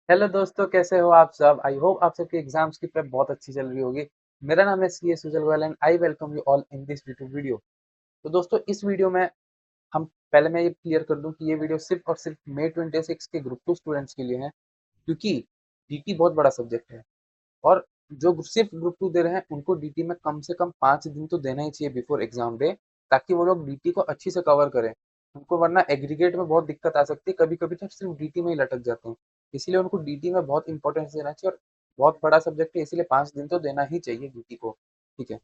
Hello दोस्तों, कैसे हो आप सब। आई होप आप सबके एग्जाम्स की प्रेप बहुत अच्छी चल रही होगी। मेरा नाम है C S Sujal Goyal and I welcome you all in this YouTube video. तो दोस्तों, इस वीडियो में हम पहले मैं ये क्लियर कर दूं कि ये वीडियो सिर्फ और सिर्फ मई 26 के ग्रुप 2 स्टूडेंट्स के लिए है, क्योंकि डीटी बहुत बड़ा सब्जेक्ट है। और जो सिर्फ ग्रुप 2 दे रहे हैं उनको डीटी में कम से कम 5 दिन तो देना ही चाहिए बिफोर एग्जाम डे, ताकि वो लोग डीटी को अच्छी से कवर करें। उनको वरना एग्रीगेट में बहुत दिक्कत आ सकती है, कभी कभी तो सिर्फ डीटी में ही लटक जाते हैं। इसलिए उनको डीटी में बहुत इंपॉर्टेंस देना चाहिए, और बहुत बड़ा सब्जेक्ट है इसलिए 5 दिन तो देना ही चाहिए डीटी को। ठीक है।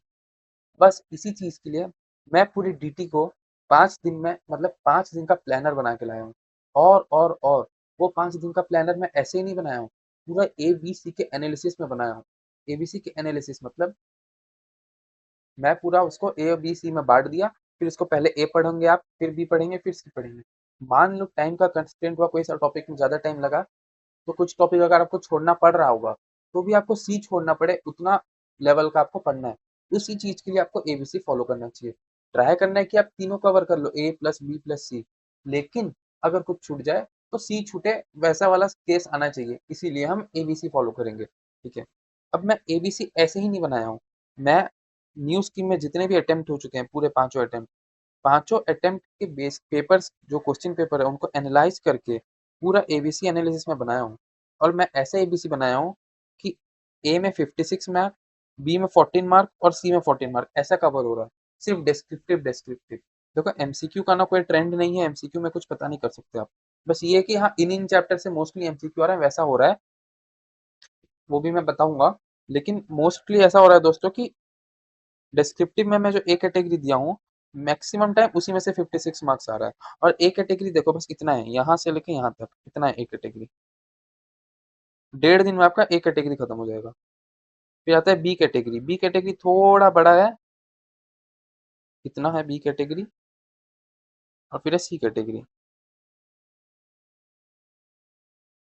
बस इसी चीज के लिए मैं पूरी डीटी को 5 दिन में, मतलब 5 दिन का प्लानर बना के लाया हूँ। और वो 5 दिन का प्लानर मैं ऐसे ही नहीं बनाया हूँ, पूरा एबीसी के एनालिसिस में बनाया हूँ। एबीसी के एनालिसिस मतलब मैं पूरा उसको ए और बी सी में बांट दिया। फिर उसको पहले ए पढ़ेंगे आप, फिर बी पढ़ेंगे, फिर सी पढ़ेंगे। मान लो टाइम का कंस्ट्रेंट हुआ, कोई सा टॉपिक में ज्यादा टाइम लगा, तो कुछ टॉपिक अगर आपको छोड़ना पड़ रहा होगा तो भी आपको सी छोड़ना पड़े उतना लेवल का आपको पढ़ना है। उसी चीज के लिए आपको एबीसी फॉलो करना चाहिए। ट्राई करना है कि आप तीनों कवर कर लो, ए प्लस बी प्लस सी। लेकिन अगर कुछ छूट जाए तो सी छूटे, वैसा वाला केस आना चाहिए, इसीलिए हम एबीसी फॉलो करेंगे। ठीक है। अब मैं एबीसी ऐसे ही नहीं बनाया हूँ। मैं न्यू स्कीम में जितने भी अटेम्प्ट हो चुके हैं, पूरे पांचों अटेम्प्ट के बेस पेपर्स, जो क्वेश्चन पेपर है उनको एनालाइज करके पूरा एबीसी एनालिसिस में बनाया हूँ। और मैं ऐसा एबीसी बनाया हूँ कि ए में 56 मार्क, बी में 14 मार्क और सी में 14 मार्क, ऐसा कवर हो रहा है। सिर्फ डिस्क्रिप्टिव डिस्क्रिप्टिव। देखो, एमसीक्यू का ना कोई ट्रेंड नहीं है, एमसीक्यू में कुछ पता नहीं कर सकते आप। बस ये है कि हाँ, इन इन चैप्टर से मोस्टली एमसीक्यू आ रहा है, वैसा हो रहा है, वो भी मैं बताऊंगा। लेकिन मोस्टली ऐसा हो रहा है दोस्तों कि डिस्क्रिप्टिव में मैं जो ए कैटेगरी दिया हूँ, मैक्सिमम टाइम उसी में से 56 मार्क्स आ रहा है। और ए कैटेगरी देखो, बस इतना है, यहाँ से लेके यहाँ तक इतना है ए कैटेगरी। 1.5 दिन में आपका ए कैटेगरी खत्म हो जाएगा। फिर आता है बी कैटेगरी। बी कैटेगरी थोड़ा बड़ा है, इतना है बी कैटेगरी। और फिर है सी कैटेगरी।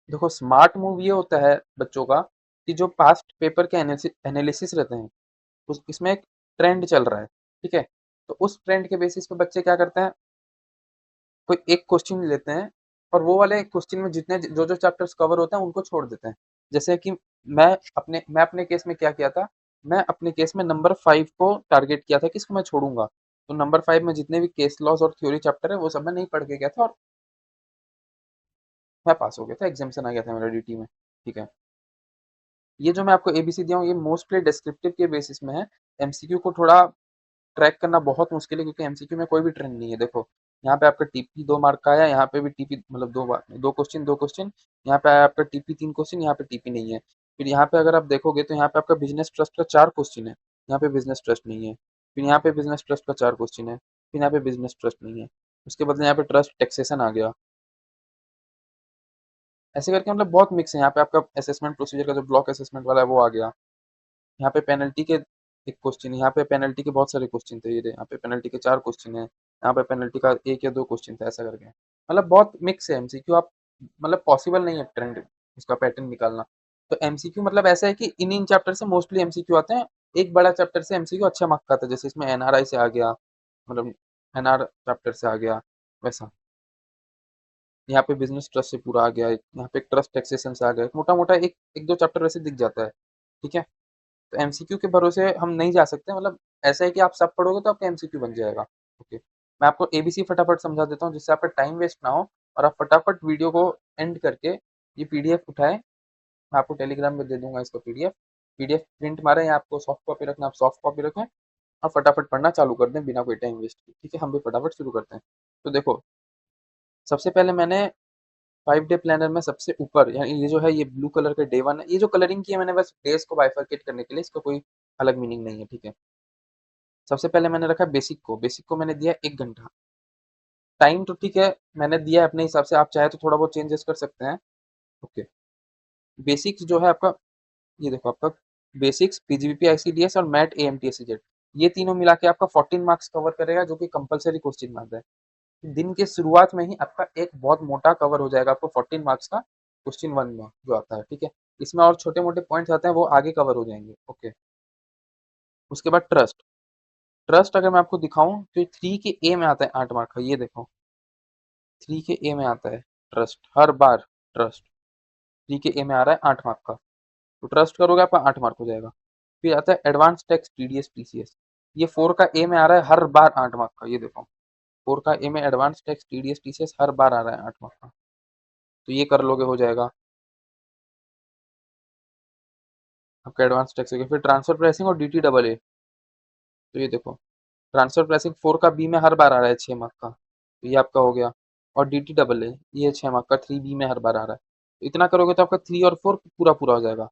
देखो, स्मार्ट मूव ये होता है बच्चों का कि जो पास्ट पेपर के एनालिसिस रहते हैं, उस इसमें एक ट्रेंड चल रहा है। ठीक है। तो उस ट्रेंड के बेसिस पे बच्चे क्या करते हैं, कोई एक क्वेश्चन लेते हैं और वो वाले क्वेश्चन में जितने जो जो चैप्टर्स कवर होते हैं उनको छोड़ देते हैं। जैसे कि मैं अपने केस में क्या किया था, मैं अपने केस में नंबर 5 को टारगेट किया था कि इसको मैं छोड़ूंगा। तो नंबर 5 में जितने भी केस लॉस और थ्योरी चैप्टर है वो सब मैं नहीं पढ़ के गया था, और मैं पास हो गया था, एग्जामेशन आ गया था मेरा डीटी में। ठीक है। ये जो मैं आपको एबीसी दिया हूँ, ये मोस्टली डिस्क्रिप्टिव के बेसिस में है। एमसीक्यू को थोड़ा ट्रैक करना बहुत मुश्किल है, क्योंकि एमसीक्यू में कोई भी ट्रेंड नहीं है। देखो, यहाँ पे आपका टीपी 2 मार्क का आया, यहाँ पे भी टीपी, मतलब दो क्वेश्चन। यहाँ पे आया आपका टीपी 3 क्वेश्चन, यहाँ पे टीपी नहीं है। फिर यहाँ पे अगर आप देखोगे तो यहाँ पे आपका बिजनेस ट्रस्ट का 4 क्वेश्चन है, यहाँ पे बिजनेस ट्रस्ट नहीं है। फिर यहाँ पे बिजनेस ट्रस्ट का 4 क्वेश्चन है, फिर यहाँ पे बिजनेस ट्रस्ट नहीं है। उसके बदले यहाँ पे ट्रस्ट टैक्सेशन आ गया। ऐसे करके मतलब बहुत मिक्स है। यहाँ पे आपका असेसमेंट प्रोसीजर का जो ब्लॉक असेसमेंट वाला है वो आ गया। यहाँ पे पेनल्टी के एक क्वेश्चन, यहाँ पे पेनल्टी के बहुत सारे क्वेश्चन थे, ये यहाँ पे पेनल्टी के 4 क्वेश्चन है, यहाँ पे पेनल्टी का 1 या 2 क्वेश्चन था, ऐसा करके मतलब बहुत मिक्स है एमसीक्यू। आप मतलब पॉसिबल नहीं है ट्रेंड उसका पैटर्न निकालना। तो एमसीक्यू मतलब ऐसा है कि इन इन चैप्टर से मोस्टली एमसीक्यू आते हैं। एक बड़ा चैप्टर से एमसीक्यू अच्छा मार्क का आता है, जैसे इसमें एनआरआई से आ गया, मतलब एनआर चैप्टर से आ गया, वैसा। यहाँ पे बिजनेस ट्रस्ट से पूरा आ गया, यहाँ पे ट्रस्ट टैक्सेशन से आ गया, मोटा मोटा एक एक दो चैप्टर वैसे दिख जाता है। ठीक है। तो एमसीक्यू के भरोसे हम नहीं जा सकते, मतलब ऐसा है कि आप सब पढ़ोगे तो आपका एमसीक्यू बन जाएगा। ओके। मैं आपको एबीसी फटाफट समझा देता हूँ, जिससे आपका टाइम वेस्ट ना हो, और आप फटाफट वीडियो को एंड करके ये पीडीएफ उठाएं। मैं आपको टेलीग्राम में दे दूंगा इसका पीडीएफ। पीडीएफ प्रिंट मारे या आपको सॉफ्ट कॉपी रखना, आप सॉफ्ट कॉपी रखें और फटाफट पढ़ना चालू कर दें बिना कोई टाइम वेस्ट किए। ठीक है, हम भी फटाफट शुरू करते हैं। तो देखो, सबसे पहले मैंने 5 डे प्लानर में सबसे ऊपर, यानी ये जो है, ये ब्लू कलर का डे 1 है। ये जो कलरिंग की है मैंने, बस डेज को बाइफरकेट करने के लिए, इसका कोई अलग मीनिंग नहीं है। ठीक है। सबसे पहले मैंने रखा बेसिक को मैंने दिया 1 घंटा। टाइम तो ठीक है, मैंने दिया है अपने हिसाब से, आप चाहे तो थोड़ा बहुत चेंजेस कर सकते हैं। ओके। बेसिक्स जो है आपका, ये देखो आपका बेसिक्स, पीजीबीपी आईसीडीएस और मैट एएमटीएससीजेड, ये तीनों मिला के आपका 14 मार्क्स कवर करेगा, जो कि कंपलसरी क्वेश्चन मार्क है। दिन के शुरुआत में ही आपका एक बहुत मोटा कवर हो जाएगा आपको 14 मार्क्स का, क्वेश्चन 1 में जो आता है। ठीक है। इसमें और छोटे मोटे पॉइंट्स आते हैं, वो आगे कवर हो जाएंगे। ओके। उसके बाद ट्रस्ट। ट्रस्ट अगर मैं आपको दिखाऊं तो 3 के ए में आता है 8 मार्क का, ये देखो 3 के ए में आता है ट्रस्ट हर बार। ट्रस्ट जी के ए में आ रहा है 8 मार्क का, तो ट्रस्ट करोगे आपका 8 मार्क हो जाएगा। फिर आता है एडवांस टैक्स टीडीएस टीसीएस, ये 4 का ए में आ रहा है हर बार 8 मार्क का, ये देखो 4 का ए में एडवांस टैक्स टीडीएस टीसीएस हर बार आ रहा है 8 मार्क का, तो ये कर लोगे हो जाएगा आपका एडवांस टैक्स हो गया। फिर ट्रांसफर प्राइसिंग और डीटी डबल ए, तो ये देखो ट्रांसफर प्राइसिंग 4 का बी में हर बार आ रहा है 6 मार्क का, तो ये आपका हो गया। और डीटी डबल ए ये 6 मार्क का 3 बी में हर बार आ रहा है, तो इतना करोगे तो आपका 3 और 4 पूरा पूरा हो जाएगा।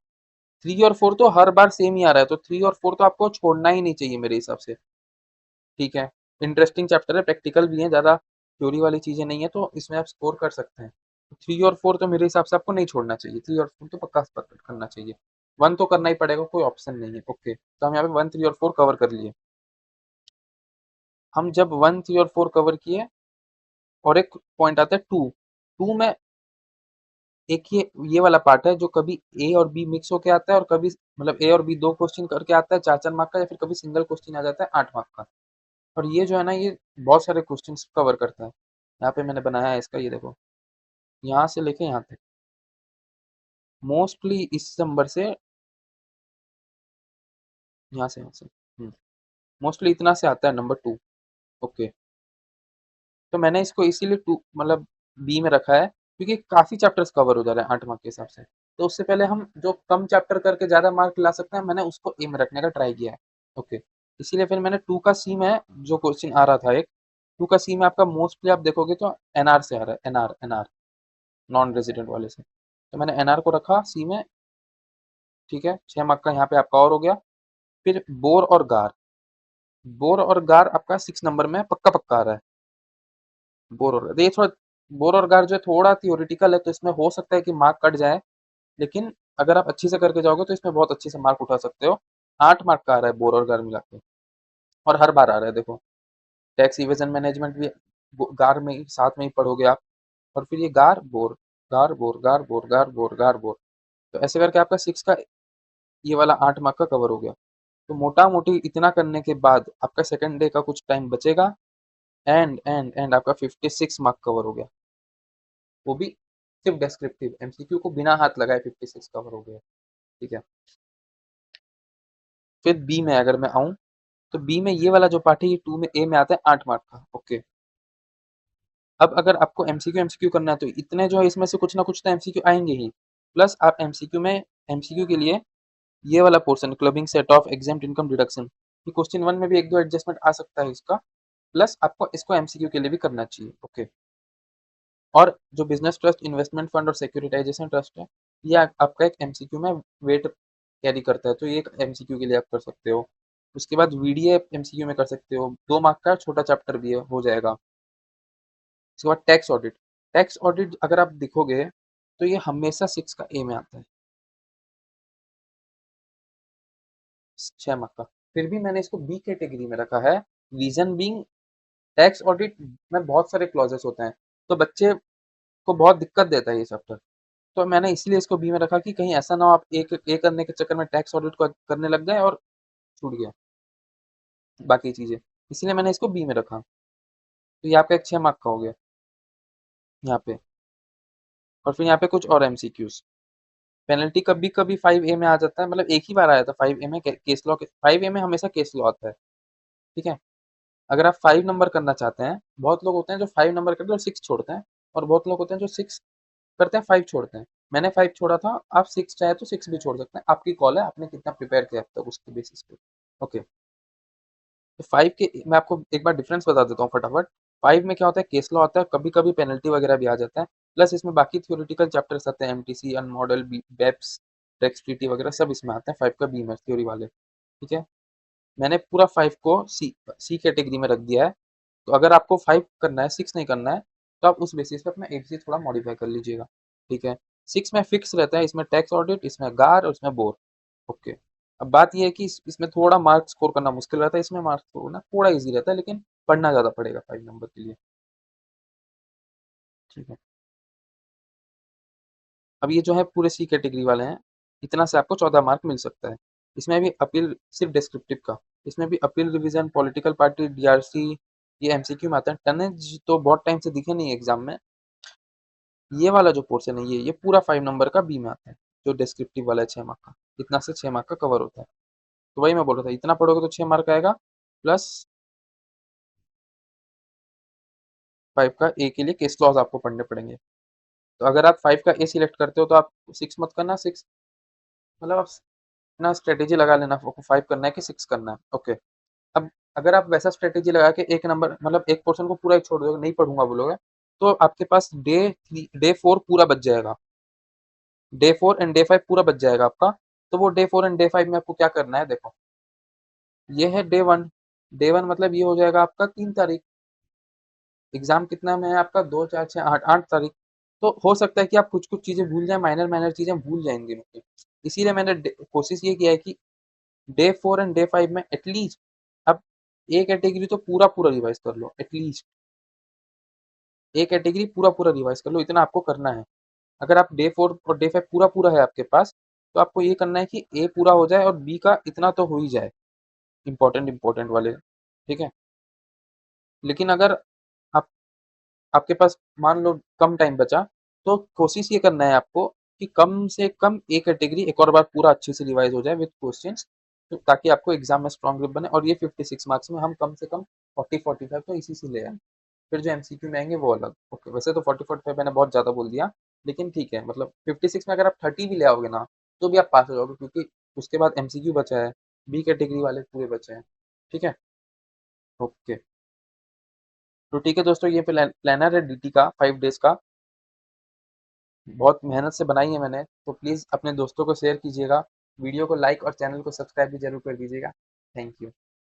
3 और 4 तो हर बार सेम ही आ रहा है, तो 3 और 4 तो आपको छोड़ना ही नहीं चाहिए मेरे हिसाब से। ठीक है, इंटरेस्टिंग चैप्टर है, प्रैक्टिकल भी है, ज़्यादा थ्योरी वाली चीज़ें नहीं है, तो इसमें आप स्कोर कर सकते हैं। 3 और 4 तो मेरे हिसाब से आपको नहीं छोड़ना चाहिए, 3 और 4 तो पक्का करना चाहिए। 1 तो करना ही पड़ेगा, कोई ऑप्शन नहीं है। ओके, तो हम यहाँ पे 1, 3 और 4 कवर कर लिए। हम जब 1, 3 और 4 कवर किए, और एक पॉइंट आता है 2। 2 में एक ये वाला पार्ट है जो कभी ए और बी मिक्स होके आता है, और कभी मतलब ए और बी दो क्वेश्चन करके आता है 4-4 मार्क का, या फिर कभी सिंगल क्वेश्चन आ जाता है 8 मार्क का। और ये जो है ना, ये बहुत सारे क्वेश्चन कवर करता है। यहाँ पे मैंने बनाया है इसका, ये देखो यहाँ से लेके यहाँ तक, मोस्टली इस नंबर से, यहाँ से मोस्टली इतना से आता है नंबर 2। ओके, तो मैंने इसको इसीलिए 2 मतलब बी में रखा है, क्योंकि काफी चैप्टर्स कवर हो जा रहे हैं 8 मार्क के हिसाब से। तो उससे पहले हम जो कम चैप्टर करके ज्यादा मार्क ला सकते हैं, मैंने उसको ए में रखने का ट्राई किया है। ओके, इसीलिए फिर मैंने 2 का सी में जो क्वेश्चन आ रहा था एक, 2 का सी में आपका मोस्टली आप देखोगे तो एनआर से आ रहा है, एनआर नॉन रेजिडेंट वाले से, तो मैंने एनआर को रखा सी में। ठीक है, 6 मार्क का यहाँ पे आपका और हो गया। फिर बोर और गार, बोर और गार आपका 6 नंबर में पक्का पक्का आ रहा है। बोर और गार, ये थोड़ा बोर और गार जो है थोड़ा थियोरिटिकल है, तो इसमें हो सकता है कि मार्क कट जाए, लेकिन अगर आप अच्छी से करके जाओगे तो इसमें बहुत अच्छे से मार्क उठा सकते हो। 8 मार्क का आ रहा है बोर और गार मिला के, और हर बार आ रहा है। देखो टैक्स इवेजन मैनेजमेंट भी गार में साथ में ही पढ़ोगे आप, और फिर ये गार बोर, गार बोर, गार बोर, गार बोर, गार बोर, तो ऐसे करके आपका 6 का ये वाला 8 मार्क का कवर हो गया। तो मोटा मोटी इतना करने के बाद आपका सेकंड डे का कुछ टाइम बचेगा, एंड आपका 56 मार्क कवर हो गया, वो भी सिर्फ डेस्क्रिप्टिव एमसीक्यू को बिना हाथ लगाए 56 कवर हो गया। ठीक है, फिर बी में अगर मैं आऊं, तो बी में ये वाला जो पार्ट है, ये 2 में ए में आता है 8 मार्क का। ओके, अब अगर आपको एमसीक्यू एमसीक्यू करना है, तो इतने जो है इसमें से कुछ ना कुछ तो एमसीक्यू आएंगे ही, प्लस आप एमसीक्यू में एमसीक्यू के लिए ये वाला portion clubbing set of exam income deduction, ये क्वेश्चन 1 में भी एक दो एडजस्टमेंट आ सकता है इसका, प्लस आपको इसको एमसीक्यू के लिए भी करना चाहिए। ओके, और जो बिजनेस ट्रस्ट, इन्वेस्टमेंट फंड और सिक्योरिटाइजेशन ट्रस्ट है, ये आपका एक एमसीक्यू में वेट कैरी करता है, तो ये एक एमसीक्यू के लिए आप कर सकते हो। उसके बाद वीडीए एमसीक्यू में कर सकते हो, 2 मार्क का छोटा चैप्टर भी है, हो जाएगा। उसके बाद टैक्स ऑडिट, टैक्स ऑडिट अगर आप देखोगे तो ये हमेशा 6 का ए में आता है, 6 मार्क का। फिर भी मैंने इसको बी कैटेगरी में रखा है, रीजन बीइंग टैक्स ऑडिट में बहुत सारे क्लॉजेस होते हैं, तो बच्चे को बहुत दिक्कत देता है ये चैप्टर, तो मैंने इसलिए इसको बी में रखा कि कहीं ऐसा ना हो आप एक ए करने के चक्कर में टैक्स ऑडिट को करने लग गए और छूट गया बाकी चीजें, इसलिए मैंने इसको बी में रखा। तो ये आपका एक 6 मार्क का हो गया यहाँ पे। और फिर यहाँ पे कुछ और एमसीक्यूज, पेनल्टी कभी कभी 5A में आ जाता है, मतलब एक ही बार आया था 5A में, केस लॉ, 5A में हमेशा केस लॉ आता है। ठीक है, अगर आप 5 नंबर करना चाहते हैं, बहुत लोग होते हैं जो 5 नंबर करते हैं और 6 छोड़ते हैं, और बहुत लोग होते हैं जो 6 करते हैं 5 छोड़ते हैं। मैंने 5 छोड़ा था, आप 6 चाहे तो 6 भी छोड़ सकते हैं, आपकी कॉल है, आपने कितना प्रिपेयर किया अब तक उसके बेसिस पे। ओके, तो 5 के मैं आपको एक बार डिफरेंस बता देता हूँ फटाफट। 5 में क्या होता है, केस लॉ आता है, कभी कभी पेनल्टी वगैरह भी आ जाता है, प्लस इसमें बाकी थियोरिटिकल चैप्टर्स आते हैं, एमटीसी, अनमॉडल, बेप्स, टेक्स टीटी वगैरह सब इसमें आते हैं 5 का बी में, थ्योरी वाले। ठीक है, मैंने पूरा 5 को सी कैटेगरी में रख दिया है, तो अगर आपको 5 करना है, 6 नहीं करना है, तो आप उस बेसिस पे अपना एबीसी थोड़ा मॉडिफाई कर लीजिएगा। ठीक है, 6 में फिक्स रहता है, इसमें टैक्स ऑडिट, इसमें गार और इसमें बोर। ओके, अब बात यह है कि इसमें थोड़ा मार्क्स स्कोर करना मुश्किल रहता है, इसमें मार्क्स स्कोर करना थोड़ा इजी रहता है, लेकिन पढ़ना ज़्यादा पड़ेगा 5 नंबर के लिए। ठीक है, अब ये जो है पूरे सी कैटेगरी वाले हैं, इतना से आपको 14 मार्क मिल सकता है। इसमें भी अपील सिर्फ डिस्क्रिप्टिव का, इसमें भी appeal, revision, political party, DRC, ये एमसीक्यू में आता है। टनेज तो बहुत टाइम से दिखे नहीं एग्जाम में, ये वाला जो पोर्शन है ये पूरा 5 नंबर का बी में आता है, जो डिस्क्रिप्टिव वाला है 6 मार्क का। इतना से 6 मार्क का कवर होता है। तो वही मैं बोल रहा था, इतना पढ़ोगे तो 6 मार्क आएगा, प्लस 5 का ए के लिए केस लॉज आपको पढ़ने पड़ेंगे। तो अगर आप 5 का ए सिलेक्ट करते हो तो आप 6 मत करना, 6 मतलब आप अपना स्ट्रेटेजी लगा लेना, 5 करना है कि 6 करना है। ओके। अब अगर आप वैसा स्ट्रेटेजी लगा के एक नंबर मतलब एक पोर्शन को पूरा ही छोड़ दोगे, नहीं पढ़ूंगा बोलोगे, तो आपके पास डे 4 पूरा बच जाएगा। डे 4 एंड डे 5 पूरा बच जाएगा आपका। तो वो डे 4 एंड डे 5 में आपको क्या करना है, देखो ये है डे 1। डे 1 मतलब ये हो जाएगा आपका 3 तारीख। एग्जाम कितना में है आपका, 2 4 6 8, 8 तारीख। तो हो सकता है कि आप कुछ कुछ चीजें भूल जाए, माइनर माइनर चीजें भूल जाए इन दिनों की। इसीलिए मैंने कोशिश ये किया है कि डे 4 एंड डे 5 में एटलीस्ट अब ए कैटेगरी तो पूरा पूरा रिवाइज कर लो, एटलीस्ट ए कैटेगरी पूरा पूरा रिवाइज कर लो, इतना आपको करना है। अगर आप डे 4 और डे 5 पूरा पूरा है आपके पास, तो आपको ये करना है कि ए पूरा हो जाए और बी का इतना तो हो ही जाए, इंपॉर्टेंट इंपॉर्टेंट वाले। ठीक है। लेकिन अगर आप आपके पास मान लो कम टाइम बचा, तो कोशिश ये करना है आपको कि कम से कम एक कैटेगरी एक और बार पूरा अच्छे से रिवाइज हो जाए विद क्वेश्चंस, तो ताकि आपको एग्जाम में स्ट्रॉन्ग ग्रिप बने और ये 56 मार्क्स में हम कम से कम 40-45 तो इसी से ले आए। फिर जो एमसीक्यू में आएंगे वो अलग। ओके, वैसे तो 40-45 मैंने बहुत ज़्यादा बोल दिया, लेकिन ठीक है, मतलब 56 में अगर आप 30 भी ले आओगे ना, तो भी आप पास हो जाओगे, क्योंकि उसके बाद एमसीक्यू बचा है, बी कैटेगरी वाले पूरे बचे हैं। ठीक है। ओके। तो ठीक है दोस्तों, ये प्लानर है डीटी का 5 डेज का, बहुत मेहनत से बनाई है मैंने, तो प्लीज़ अपने दोस्तों को शेयर कीजिएगा, वीडियो को लाइक और चैनल को सब्सक्राइब भी जरूर कर दीजिएगा। Thank you.